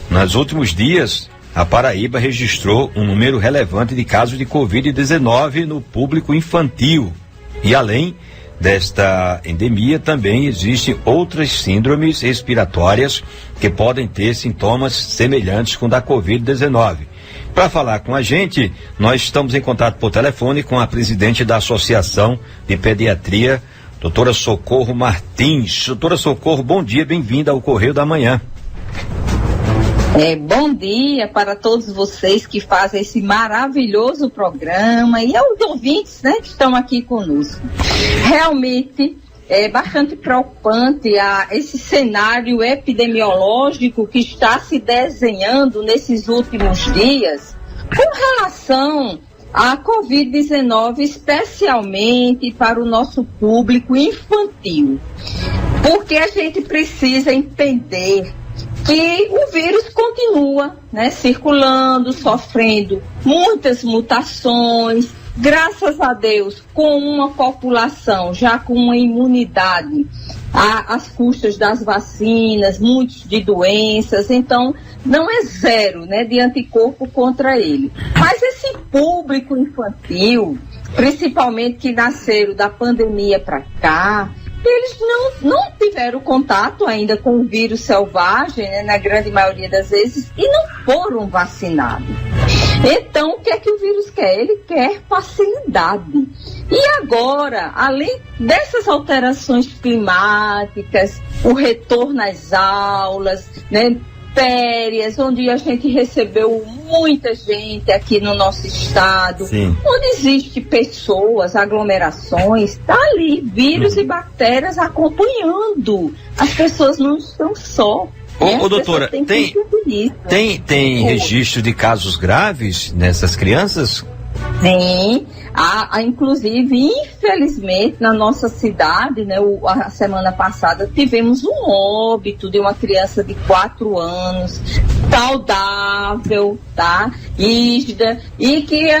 Nos últimos dias, a Paraíba registrou um número relevante de casos de Covid-19 no público infantil. E além desta endemia, também existem outras síndromes respiratórias que podem ter sintomas semelhantes com o da Covid-19. Para falar com a gente, nós estamos em contato por telefone com a presidente da Associação de Pediatria, doutora Socorro Martins. Doutora Socorro, bom dia, bem-vinda ao Correio da Manhã. Bom dia para todos vocês que fazem esse maravilhoso programa e aos ouvintes, né, que estão aqui conosco. Realmente é bastante preocupante esse cenário epidemiológico que está se desenhando nesses últimos dias com relação à Covid-19, especialmente para o nosso público infantil. Porque a gente precisa entender que o vírus continua, né, circulando, sofrendo muitas mutações, graças a Deus, com uma população já com uma imunidade às custas das vacinas, muitos de doenças, então não é zero, né, de anticorpo contra ele. Mas esse público infantil, principalmente que nasceram da pandemia para cá, eles não tiveram contato ainda com o vírus selvagem, né, na grande maioria das vezes, e não foram vacinados. Então, o que é que o vírus quer? Ele quer facilidade. E agora, além dessas alterações climáticas, o retorno às aulas, né, férias, onde a gente recebeu muita gente aqui no nosso estado, sim, onde existe pessoas, aglomerações, está ali, vírus e bactérias acompanhando. As pessoas não estão só. Ô doutora, tem registro de casos graves nessas crianças? Sim, inclusive, infelizmente, na nossa cidade, né, a semana passada, tivemos um óbito de uma criança de 4 anos, saudável, tá, rígida, e que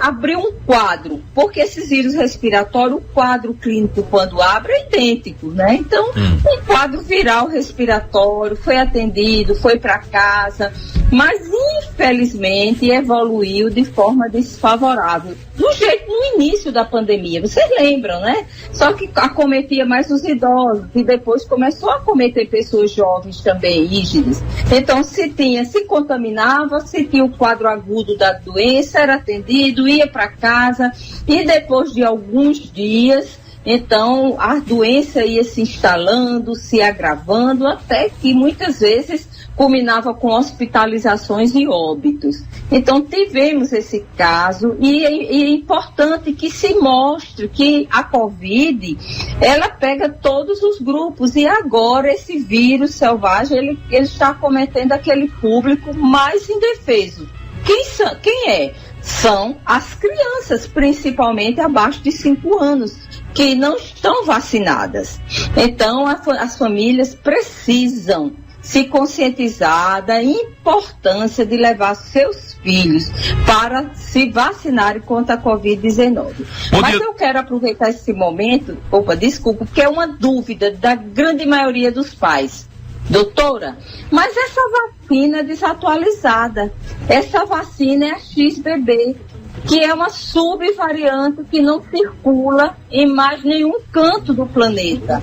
abriu um quadro, porque esses vírus respiratórios, o quadro clínico, quando abre, é idêntico, né? Então, um quadro viral respiratório, foi atendido, foi para casa, mas, infelizmente, evoluiu de forma desfavorável. Do jeito no início da pandemia, vocês lembram, né? Só que acometia mais os idosos e depois começou a acometer pessoas jovens também, rígidas. Então, se contaminava, se tinha o quadro agudo da doença, era atendido, ia para casa e depois de alguns dias, então a doença ia se instalando, se agravando, até que muitas vezes culminava com hospitalizações e óbitos. Então tivemos esse caso e é importante que se mostre que a Covid, ela pega todos os grupos e agora esse vírus selvagem, ele está acometendo aquele público mais indefeso. Quem é? São as crianças, principalmente abaixo de 5 anos, que não estão vacinadas. Então as famílias precisam se conscientizar da importância de levar seus filhos para se vacinarem contra a Covid-19. Mas eu quero aproveitar esse momento, porque é uma dúvida da grande maioria dos pais. Doutora, mas essa vacina é desatualizada, essa vacina é a XBB, que é uma subvariante que não circula em mais nenhum canto do planeta.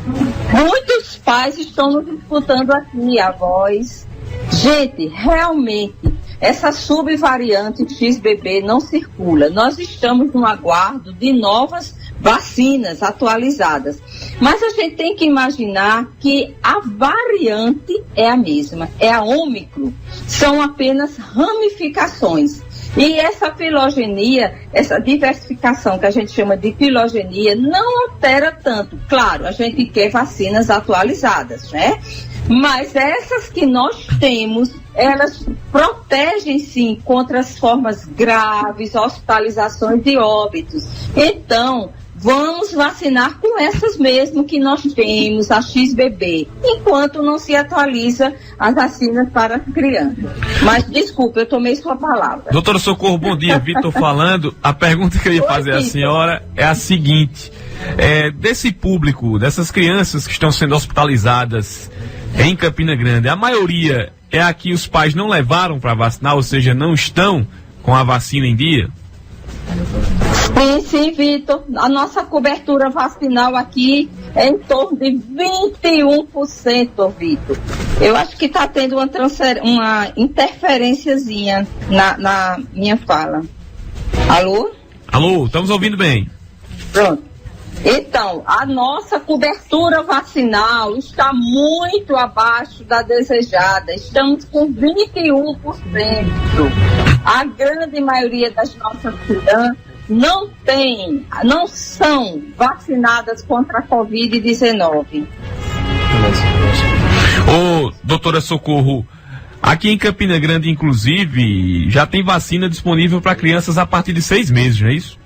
Muitos pais estão nos disputando aqui a voz. Gente, realmente, essa subvariante XBB não circula. Nós estamos no aguardo de novas vacinas atualizadas. Mas a gente tem que imaginar que a variante é a mesma, é a Ômicron. São apenas ramificações. E essa filogenia, essa diversificação que a gente chama de filogenia, não altera tanto. Claro, a gente quer vacinas atualizadas, né? Mas essas que nós temos, elas protegem sim contra as formas graves, hospitalizações e óbitos. Então, vamos vacinar com essas mesmo que nós temos, a XBB, enquanto não se atualiza as vacinas para as crianças. Mas, desculpa, eu tomei sua palavra. Doutora Socorro, bom dia, Vitor falando. A pergunta que eu ia fazer à senhora é a seguinte: desse público, dessas crianças que estão sendo hospitalizadas, em Campina Grande, a maioria é a que os pais não levaram para vacinar, ou seja, não estão com a vacina em dia? Sim, Vitor. A nossa cobertura vacinal aqui é em torno de 21%, Vitor. Eu acho que está tendo uma interferênciazinha na minha fala. Alô? Alô, estamos ouvindo bem. Pronto. Então, a nossa cobertura vacinal está muito abaixo da desejada. Estamos com 21%. A grande maioria das nossas crianças não são vacinadas contra a Covid-19. Ô, doutora Socorro, aqui em Campina Grande, inclusive, já tem vacina disponível para crianças a partir de 6 meses, não é isso?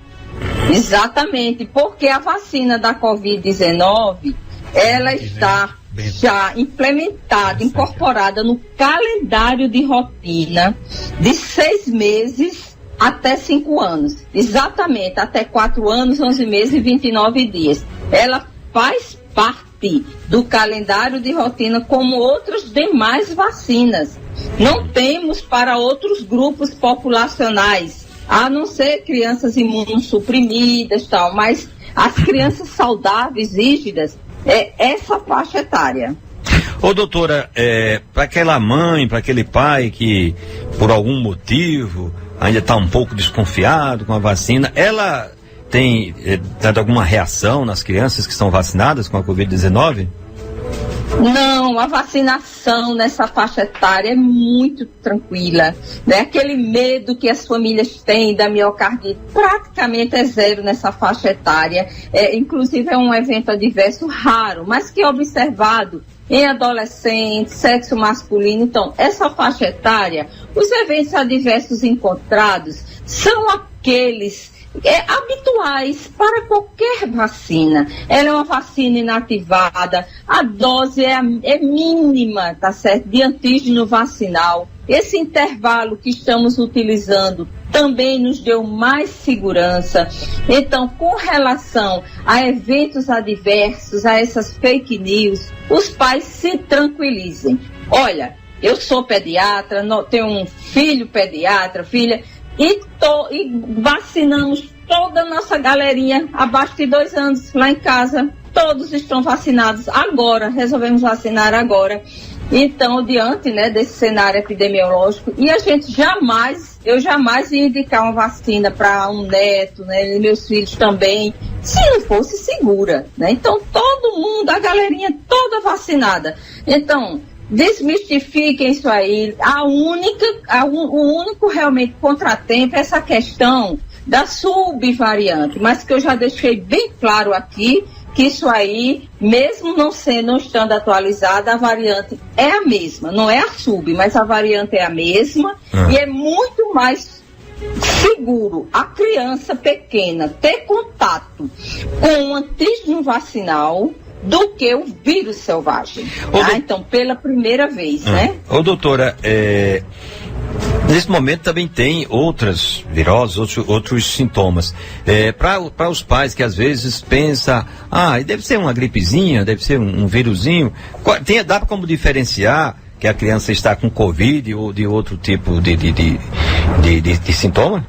Exatamente, porque a vacina da Covid-19, ela está já implementada, incorporada no calendário de rotina de 6 meses até 5 anos. Exatamente, até 4 anos, 11 meses e 29 dias. Ela faz parte do calendário de rotina como outras demais vacinas. Não temos para outros grupos populacionais, a não ser crianças imunossuprimidas e tal, mas as crianças saudáveis, rígidas, é essa faixa etária. Ô doutora, para aquela mãe, para aquele pai que por algum motivo ainda está um pouco desconfiado com a vacina, ela tem dado alguma reação nas crianças que estão vacinadas com a Covid-19? Não, a vacinação nessa faixa etária é muito tranquila, né? Aquele medo que as famílias têm da miocardite praticamente é zero nessa faixa etária. Inclusive é um evento adverso raro, mas que é observado em adolescentes, sexo masculino. Então, essa faixa etária, os eventos adversos encontrados são aqueles habituais para qualquer vacina. Ela é uma vacina inativada, a dose é mínima, tá certo? De antígeno vacinal. Esse intervalo que estamos utilizando também nos deu mais segurança. Então, com relação a eventos adversos, a essas fake news, os pais se tranquilizem. Olha, eu sou pediatra, tenho um filho pediatra, filha, e vacinamos toda a nossa galerinha abaixo de 2 anos lá em casa. Todos estão vacinados agora, resolvemos vacinar agora. Então, diante, né, desse cenário epidemiológico, e eu jamais ia indicar uma vacina para um neto, né, e meus filhos também, se não fosse segura, né? Então, todo mundo, a galerinha toda vacinada. Então, desmistifiquem isso aí. O único realmente contratempo é essa questão da subvariante, mas que eu já deixei bem claro aqui, que isso aí, mesmo não estando atualizada, a variante é a mesma, não é a sub, mas a variante é a mesma, e é muito mais seguro a criança pequena ter contato com o antígeno vacinal do que o vírus selvagem. Então, pela primeira vez, né? Ô, doutora, nesse momento também tem outras viroses, outros sintomas. Para os pais que às vezes pensam, deve ser uma gripezinha, deve ser um vírusinho. Dá como diferenciar que a criança está com Covid ou de outro tipo de sintoma?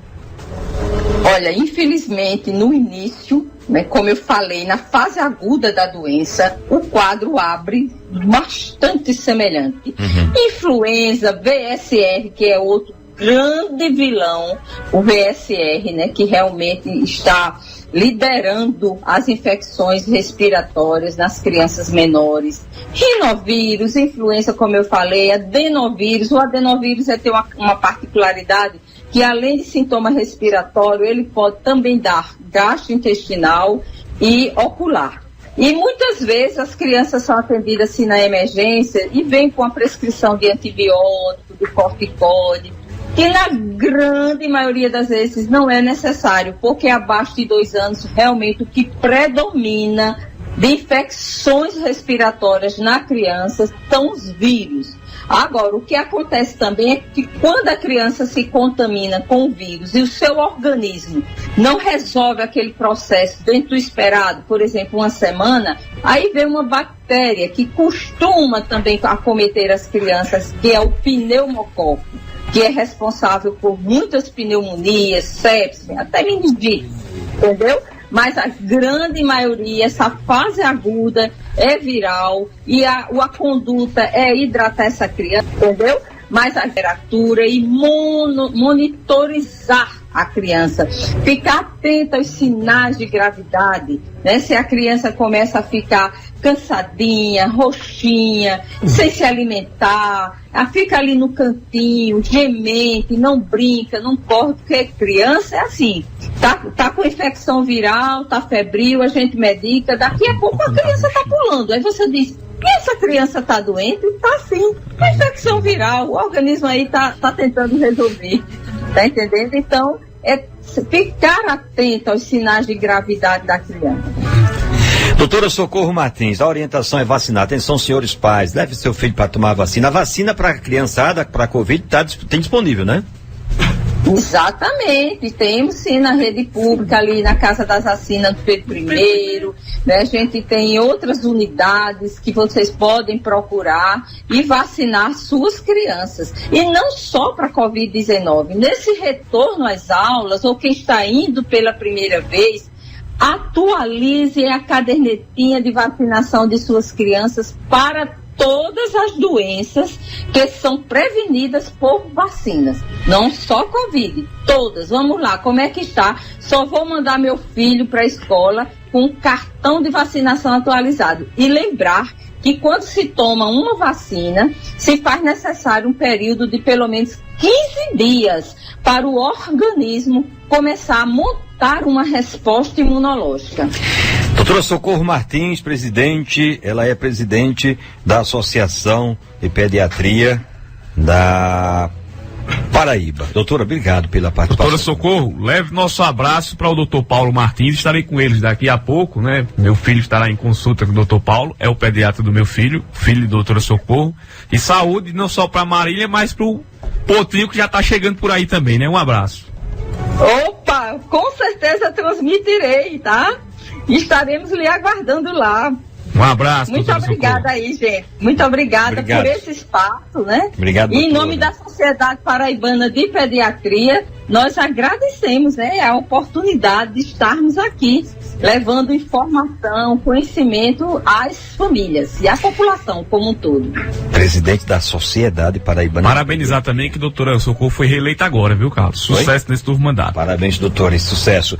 Olha, infelizmente, no início, né, como eu falei, na fase aguda da doença, o quadro abre bastante semelhante. Influenza, VSR, que é outro grande vilão, o VSR, né, que realmente está liderando as infecções respiratórias nas crianças menores. Rinovírus, influenza, como eu falei, adenovírus. O adenovírus tem uma particularidade que, além de sintoma respiratório, ele pode também dar gastrointestinal e ocular. E muitas vezes as crianças são atendidas assim na emergência e vêm com a prescrição de antibiótico, de corticoide, que na grande maioria das vezes não é necessário, porque abaixo de 2 anos realmente o que predomina de infecções respiratórias na criança são os vírus. Agora, o que acontece também é que quando a criança se contamina com o vírus e o seu organismo não resolve aquele processo dentro do esperado, por exemplo, uma semana, aí vem uma bactéria que costuma também acometer as crianças, que é o pneumococo, que é responsável por muitas pneumonias, sepsis, até meningite, entendeu? Mas a grande maioria, essa fase aguda é viral e a conduta é hidratar essa criança, entendeu? Mas a temperatura e monitorizar a criança, ficar atenta aos sinais de gravidade, né? Se a criança começa a ficar cansadinha, roxinha, sem se alimentar, fica ali no cantinho, gemente, não brinca, não corre, porque criança é assim, tá com infecção viral, tá febril, a gente medica, daqui a pouco a criança tá pulando, aí você diz, e essa criança tá doente? Tá sim, é infecção viral, o organismo aí tá tentando resolver, tá entendendo? Então, é ficar atento aos sinais de gravidade da criança. Doutora Socorro Martins, a orientação é vacinar. Atenção, senhores pais, leve seu filho para tomar a vacina. A vacina para a criançada, para a Covid, tem disponível, né? Exatamente, temos sim na rede pública ali na Casa das Vacinas do Pedro I, né? A gente tem outras unidades que vocês podem procurar e vacinar suas crianças. E não só para a Covid-19, nesse retorno às aulas, ou quem está indo pela primeira vez, atualize a cadernetinha de vacinação de suas crianças para todas as doenças que são prevenidas por vacinas, não só Covid, todas. Vamos lá, como é que está? Só vou mandar meu filho para a escola com cartão de vacinação atualizado. E lembrar que quando se toma uma vacina, se faz necessário um período de pelo menos 15 dias para o organismo começar a montar uma resposta imunológica. Doutora Socorro Martins, ela é presidente da Associação de Pediatria da Paraíba. Doutora, obrigado pela participação. Doutora Socorro, leve nosso abraço para o doutor Paulo Martins, estarei com eles daqui a pouco, né? Meu filho estará em consulta com o doutor Paulo, é o pediatra do meu filho de doutora Socorro. E saúde não só para Marília, mas para o Potrinho que já está chegando por aí também, né? Um abraço. Opa, com certeza transmitirei, tá? Estaremos lhe aguardando lá. Um abraço. Muito obrigada aí, gente. Muito obrigada por esse espaço, né? Obrigado, e em nome da Sociedade Paraibana de Pediatria, nós agradecemos, né, a oportunidade de estarmos aqui, levando informação, conhecimento às famílias e à população como um todo. Presidente da Sociedade Paraibana. Parabenizar também que a doutora Socorro foi reeleita agora, viu, Carlos? Sucesso nesse novo mandato. Parabéns, doutora, e sucesso.